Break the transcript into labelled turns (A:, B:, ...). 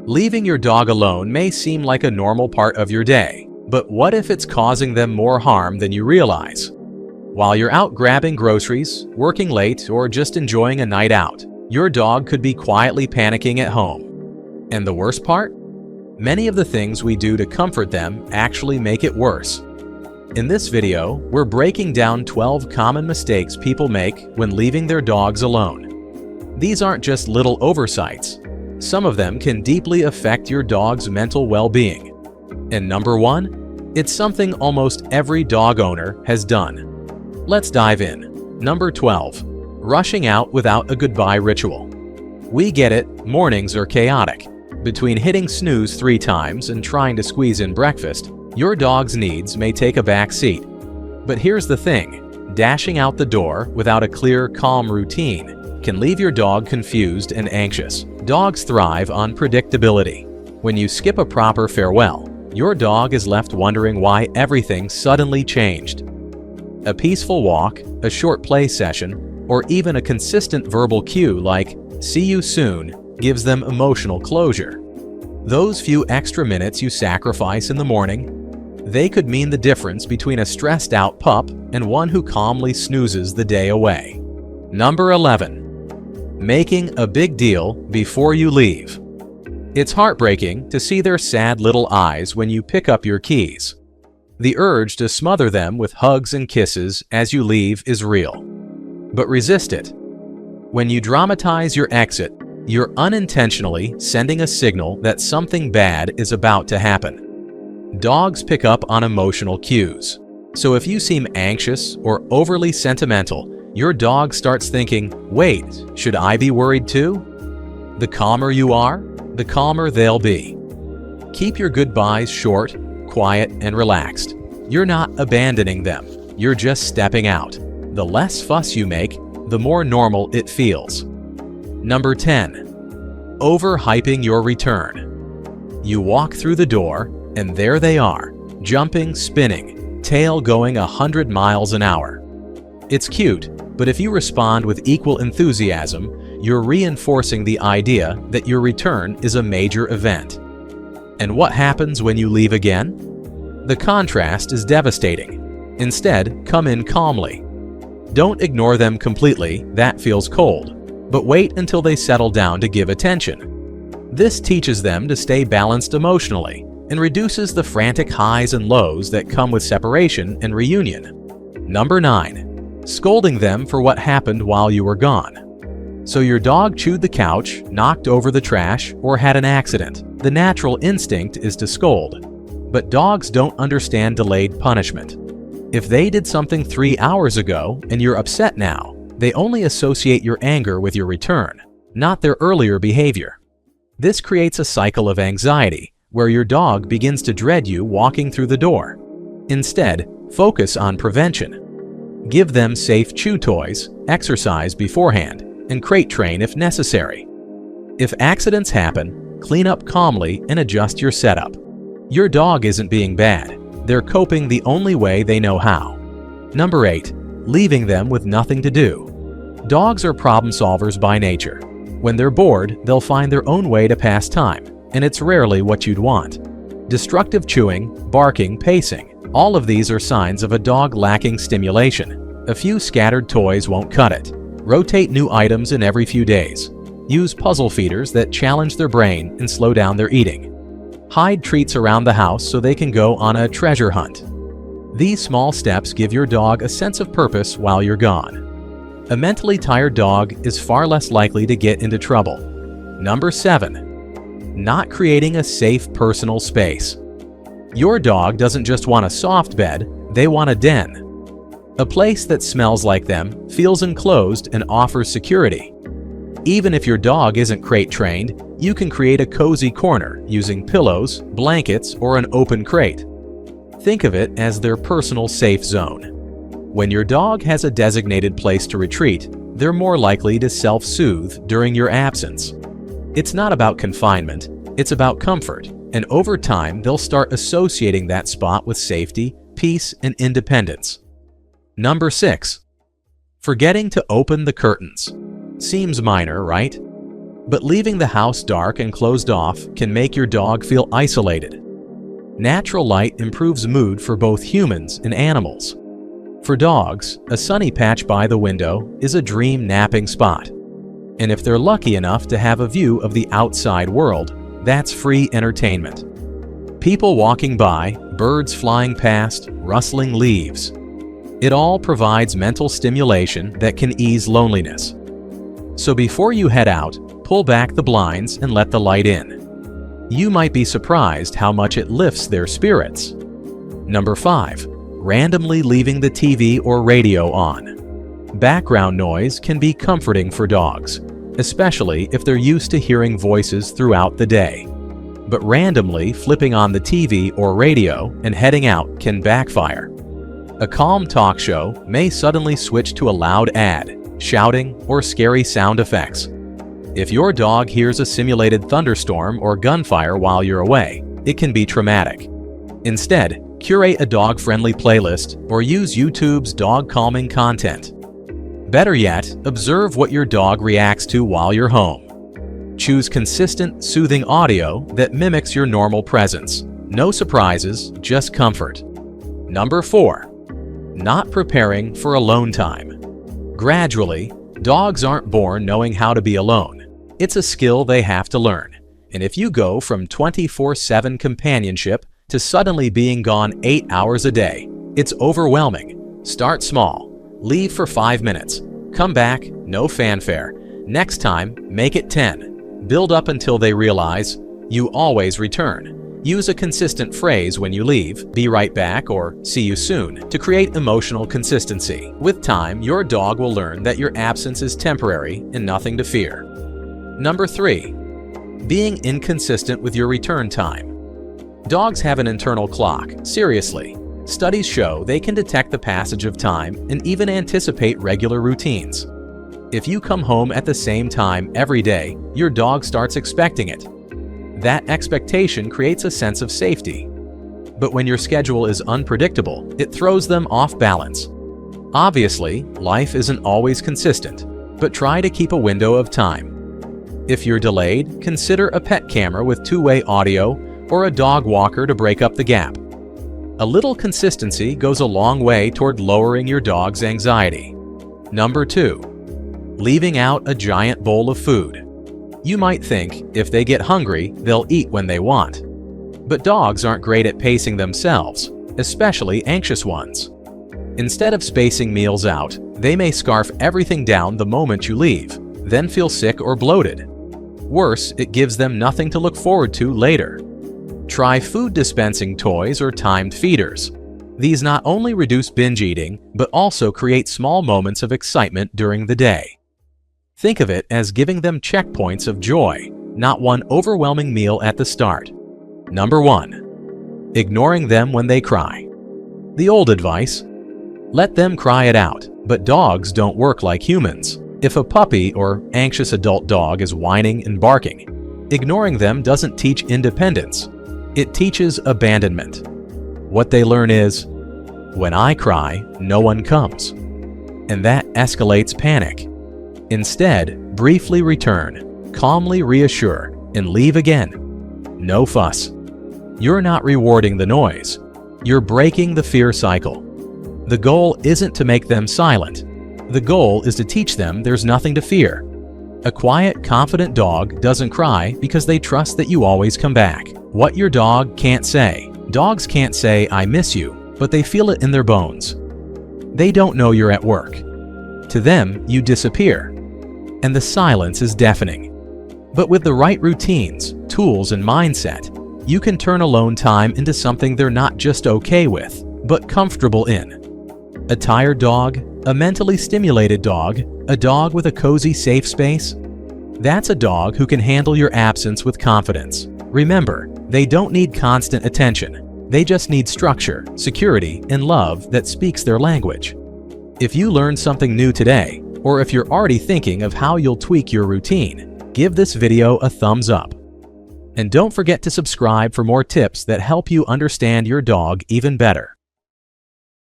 A: Leaving your dog alone may seem like a normal part of your day, but what if it's causing them more harm than you realize? While you're out grabbing groceries, working late, or just enjoying a night out, your dog could be quietly panicking at home. And the worst part? Many of the things we do to comfort them actually make it worse. In this video, we're breaking down 12 common mistakes people make when leaving their dogs alone. These aren't just little oversights. Some of them can deeply affect your dog's mental well-being. And number 1, it's something almost every dog owner has done. Let's dive in. Number 12. Rushing out without a goodbye ritual. We get it, mornings are chaotic. Between hitting snooze 3 times and trying to squeeze in breakfast, your dog's needs may take a back seat. But here's the thing, dashing out the door without a clear, calm routine can leave your dog confused and anxious. Dogs thrive on predictability. When you skip a proper farewell, your dog is left wondering why everything suddenly changed. A peaceful walk, a short play session, or even a consistent verbal cue like, "See you soon," gives them emotional closure. Those few extra minutes you sacrifice in the morning, they could mean the difference between a stressed out pup and one who calmly snoozes the day away. Number 11. Making a big deal before you leave. It's heartbreaking to see their sad little eyes when you pick up your keys. The urge to smother them with hugs and kisses as you leave is real. But resist it. When you dramatize your exit, you're unintentionally sending a signal that something bad is about to happen. Dogs pick up on emotional cues. So if you seem anxious or overly sentimental, your dog starts thinking, "Wait, should I be worried too?" The calmer you are, the calmer they'll be. Keep your goodbyes short, quiet, and relaxed. You're not abandoning them, you're just stepping out. The less fuss you make, the more normal it feels. Number 10. Overhyping your return. You walk through the door, and there they are, jumping, spinning, tail going 100 miles an hour. It's cute, but if you respond with equal enthusiasm, you're reinforcing the idea that your return is a major event. And what happens when you leave again? The contrast is devastating. Instead, come in calmly. Don't ignore them completely, that feels cold, but wait until they settle down to give attention. This teaches them to stay balanced emotionally and reduces the frantic highs and lows that come with separation and reunion. Number 9. Scolding them for what happened while you were gone. So your dog chewed the couch, knocked over the trash, or had an accident. The natural instinct is to scold. But dogs don't understand delayed punishment. If they did something 3 hours ago and you're upset now, they only associate your anger with your return, not their earlier behavior. This creates a cycle of anxiety where your dog begins to dread you walking through the door. Instead, focus on prevention. Give them safe chew toys, exercise beforehand, and crate train if necessary. If accidents happen, clean up calmly and adjust your setup. Your dog isn't being bad. They're coping the only way they know how. Number 8. Leaving them with nothing to do. Dogs are problem solvers by nature. When they're bored, they'll find their own way to pass time, and it's rarely what you'd want. Destructive chewing, barking, pacing. All of these are signs of a dog lacking stimulation. A few scattered toys won't cut it. Rotate new items in every few days. Use puzzle feeders that challenge their brain and slow down their eating. Hide treats around the house so they can go on a treasure hunt. These small steps give your dog a sense of purpose while you're gone. A mentally tired dog is far less likely to get into trouble. Number 7. Not creating a safe personal space. Your dog doesn't just want a soft bed, they want a den. A place that smells like them, feels enclosed, and offers security. Even if your dog isn't crate trained, you can create a cozy corner using pillows, blankets, or an open crate. Think of it as their personal safe zone. When your dog has a designated place to retreat, they're more likely to self-soothe during your absence. It's not about confinement, it's about comfort, and over time they'll start associating that spot with safety, peace, and independence. Number 6. Forgetting to open the curtains. Seems minor, right? But leaving the house dark and closed off can make your dog feel isolated. Natural light improves mood for both humans and animals. For dogs, a sunny patch by the window is a dream napping spot. And if they're lucky enough to have a view of the outside world, that's free entertainment. People walking by, birds flying past, rustling leaves. It all provides mental stimulation that can ease loneliness. So before you head out, pull back the blinds and let the light in. You might be surprised how much it lifts their spirits. Number 5. Randomly leaving the TV or radio on. Background noise can be comforting for dogs, especially if they're used to hearing voices throughout the day. But randomly flipping on the TV or radio and heading out can backfire. A calm talk show may suddenly switch to a loud ad, shouting, or scary sound effects. If your dog hears a simulated thunderstorm or gunfire while you're away, it can be traumatic. Instead, curate a dog-friendly playlist or use YouTube's dog calming content. Better yet, observe what your dog reacts to while you're home. Choose consistent, soothing audio that mimics your normal presence. No surprises, just comfort. Number 4. Not preparing for alone time. Gradually, dogs aren't born knowing how to be alone. It's a skill they have to learn. And if you go from 24/7 companionship to suddenly being gone 8 hours a day, it's overwhelming. Start small. Leave for 5 minutes. Come back, no fanfare. Next time, make it 10. Build up until they realize you always return. Use a consistent phrase when you leave, be right back, or see you soon, to create emotional consistency. With time, your dog will learn that your absence is temporary and nothing to fear. Number 3. Being inconsistent with your return time. Dogs have an internal clock, seriously. Studies show they can detect the passage of time and even anticipate regular routines. If you come home at the same time every day, your dog starts expecting it. That expectation creates a sense of safety. But when your schedule is unpredictable, it throws them off balance. Obviously, life isn't always consistent, but try to keep a window of time. If you're delayed, consider a pet camera with two-way audio or a dog walker to break up the gap. A little consistency goes a long way toward lowering your dog's anxiety. Number 2. Leaving out a giant bowl of food. You might think if they get hungry, they'll eat when they want. But dogs aren't great at pacing themselves, especially anxious ones. Instead of spacing meals out, they may scarf everything down the moment you leave, then feel sick or bloated. Worse, it gives them nothing to look forward to later. Try food dispensing toys or timed feeders. These not only reduce binge eating, but also create small moments of excitement during the day. Think of it as giving them checkpoints of joy, not one overwhelming meal at the start. Number 1. Ignoring them when they cry. The old advice: let them cry it out, but dogs don't work like humans. If a puppy or anxious adult dog is whining and barking, ignoring them doesn't teach independence. It teaches abandonment. What they learn is, when I cry, no one comes. And that escalates panic. Instead, briefly return, calmly reassure, and leave again. No fuss. You're not rewarding the noise. You're breaking the fear cycle. The goal isn't to make them silent. The goal is to teach them there's nothing to fear. A quiet, confident dog doesn't cry because they trust that you always come back. What your dog can't say. Dogs can't say, "I miss you," but they feel it in their bones. They don't know you're at work. To them, you disappear. And the silence is deafening. But with the right routines, tools, and mindset, you can turn alone time into something they're not just okay with, but comfortable in. A tired dog, a mentally stimulated dog, a dog with a cozy, safe space? That's a dog who can handle your absence with confidence. Remember, they don't need constant attention. They just need structure, security, and love that speaks their language. If you learned something new today, or if you're already thinking of how you'll tweak your routine, give this video a thumbs up. And don't forget to subscribe for more tips that help you understand your dog even better.